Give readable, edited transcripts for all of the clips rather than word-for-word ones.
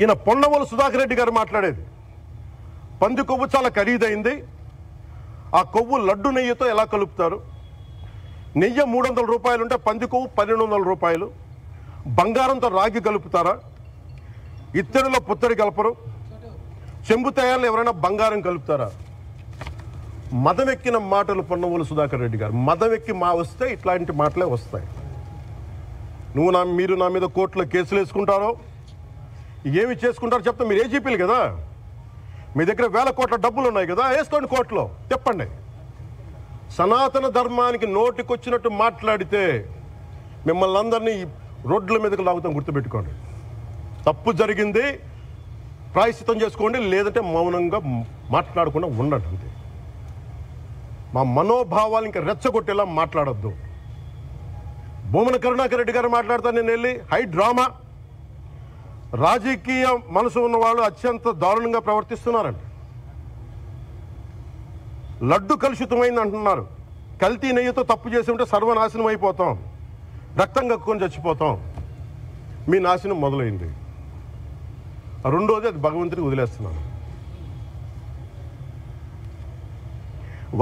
ఈయన పొన్నవోలు సుధాకర్ రెడ్డి గారు మాట్లాడేది పంది కొవ్వు చాలా ఖరీదైంది, ఆ కొవ్వు లడ్డు నెయ్యితో ఎలా కలుపుతారు, నెయ్యి 300 రూపాయలు ఉంటే పంది కొవ్వు 1200 రూపాయలు, బంగారంతో రాగి కలుపుతారా, ఇత్తడిలో పుత్తడి కలపరు, చెంబు తయారులో ఎవరైనా బంగారం కలుపుతారా? మదమెక్కిన మాటలు పొన్నవోలు సుధాకర్ రెడ్డి గారు. మదమెక్కి వస్తే ఇట్లాంటి మాటలే వస్తాయి. మీరు నా మీద కోర్టులో కేసులు వేసుకుంటారో ఏమి చేసుకుంటారో చెప్తే మీరు ఏజీపీలు కదా, మీ దగ్గర వేల కోట్ల డబ్బులు ఉన్నాయి కదా, వేసుకోండి కోర్టులో, చెప్పండి. సనాతన ధర్మానికి నోటికొచ్చినట్టు మాట్లాడితే మిమ్మల్ని అందరినీ రోడ్ల మీదకి లాగుతాం, గుర్తుపెట్టుకోండి. తప్పు జరిగింది, ప్రాయశ్చిత్తం చేసుకోండి, లేదంటే మౌనంగా మాట్లాడకుండా ఉండండి అంతే. మా మనోభావాలు ఇంకా రెచ్చగొట్టేలా మాట్లాడొద్దు. భూమన కరుణాకర్ రెడ్డి గారు మాట్లాడతాను నేను వెళ్ళి హై డ్రామా, రాజకీయ మనసు ఉన్న వాళ్ళు అత్యంత దారుణంగా ప్రవర్తిస్తున్నారండి. లడ్డు కలుషితమైంది అంటున్నారు, కల్తీ నెయ్యితో తప్పు చేసి ఉంటే సర్వనాశనం అయిపోతాం, రక్తం కక్కుని చచ్చిపోతాం. మీ నాశనం మొదలైంది. రెండోది అది భగవంతుడికి వదిలేస్తున్నాను.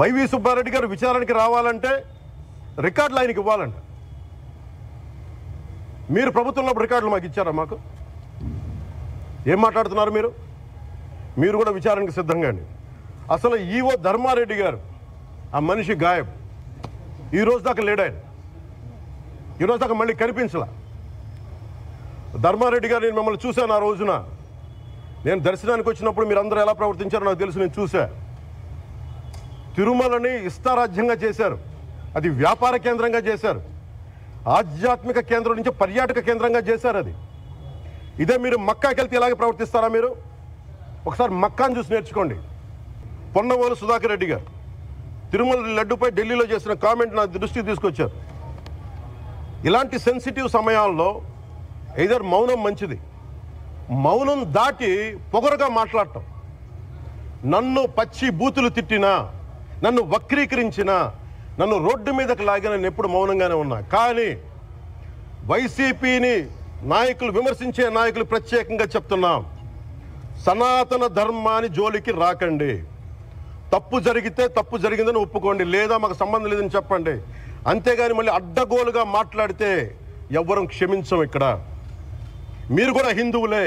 వైవి సుబ్బారెడ్డి గారు విచారణకి రావాలంటే రికార్డులు ఆయనకి ఇవ్వాలంట. మీరు ప్రభుత్వంలో రికార్డులు మాకు ఇచ్చారా? మాకు ఏం మాట్లాడుతున్నారు మీరు? మీరు కూడా విచారణకు సిద్ధంగా అండి. అసలు ఈవో ధర్మారెడ్డి గారు ఆ మనిషి గాయం, ఈరోజు దాకా లేడాయన, ఈరోజు దాకా మళ్ళీ కనిపించలా. ధర్మారెడ్డి గారు నేను మిమ్మల్ని చూశాను ఆ రోజున, నేను దర్శనానికి వచ్చినప్పుడు మీరు అందరూ ఎలా ప్రవర్తించారో నాకు తెలుసు, నేను చూశా. తిరుమలని ఇష్టారాజ్యంగా చేశారు, అది వ్యాపార కేంద్రంగా చేశారు, ఆధ్యాత్మిక కేంద్రం నుంచి పర్యాటక కేంద్రంగా చేశారు. అది ఇదే మీరు మక్కాకి వెళ్తే ఇలాగే ప్రవర్తిస్తారా? మీరు ఒకసారి మక్కాను చూసి నేర్చుకోండి. పొన్నవోలు సుధాకర్ రెడ్డి గారు తిరుమల లడ్డుపై ఢిల్లీలో చేసిన కామెంట్ నా దృష్టికి తీసుకొచ్చారు. ఇలాంటి సెన్సిటివ్ సమయాల్లో ఎయిదర్ మౌనం మంచిది, మౌనం దాటి పొగరుగా మాట్లాడటం, నన్ను పచ్చి బూతులు తిట్టినా, నన్ను వక్రీకరించినా, నన్ను రోడ్డు మీదకి లాగిన నేను ఎప్పుడు మౌనంగానే ఉన్నా. కానీ వైసీపీని నాయకులు, విమర్శించే నాయకులు ప్రత్యేకంగా చెప్తున్నాం, సనాతన ధర్మాన్ని జోలికి రాకండి. తప్పు జరిగితే తప్పు జరిగిందని ఒప్పుకోండి, లేదా మాకు సంబంధం లేదని చెప్పండి. అంతేగాని మళ్ళీ అడ్డగోలుగా మాట్లాడితే ఎవ్వరం క్షమించం. ఇక్కడ మీరు కూడా హిందువులే,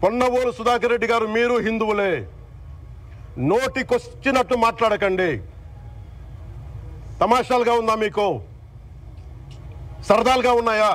పొన్నవోలు సుధాకర్ రెడ్డి గారు మీరు హిందువులే. నోటికొచ్చినట్టు మాట్లాడకండి. తమాషాలుగా ఉందా మీకు? సరదాలుగా ఉన్నాయా?